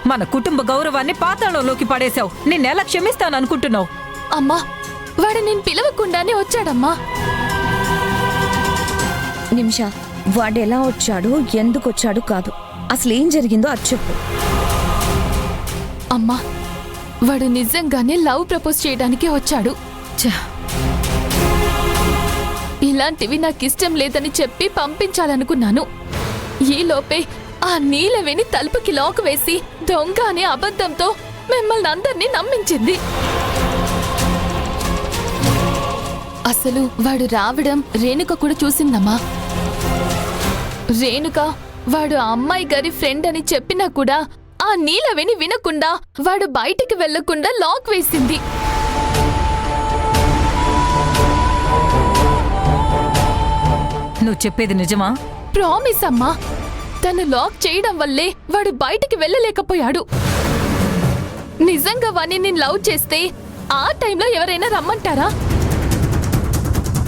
మన కుటుంబ గౌరవాన్ని పాతాళంలోకి పడేశావు. నిన్నెలా క్షమిస్తాననుకుంటున్నావు? అమ్మా, వాడు నేను పిలవకుండానే వచ్చాడమ్మా. నిమిష, వాడు ఎలా వచ్చాడు, ఎందుకు వచ్చాడు కాదు, అసలు ఏం జరిగిందో అది చెప్పు. అమ్మా, వాడు నిజంగానే లవ్ ప్రపోజ్ చేయడానికి వచ్చాడు. ఇలాంటివి నాకిష్టం లేదని చెప్పి పంపించాలనుకున్నాను. ఈలోపే ఆ నీలవేణి తలుపుకి లాక్ వేసి దొంగ అనే అబద్ధంతో మిమ్మల్ని అందరినీ నమ్మించింది. అసలు వాడు రావడం రేణుక కూడా చూసిందమ్మా. రేణుక వాడు ఆ అమ్మాయి గారి ఫ్రెండ్ అని చెప్పినా కూడా ఆ నీలవేణి వినకుండా వాడు బయటికి వెళ్లకుండా లాక్ వేసింది. నువ్వు చెప్పేది నిజమా? ప్రామిస్ అమ్మా. తను లాక్ చేయడం వల్లే వాడు బయటికి వెళ్ళలేకపోయాడు. నిజంగా వాణ్ణి నేను లవ్ చేస్తే ఆ టైంలో ఎవరైనా రమ్మంటారా?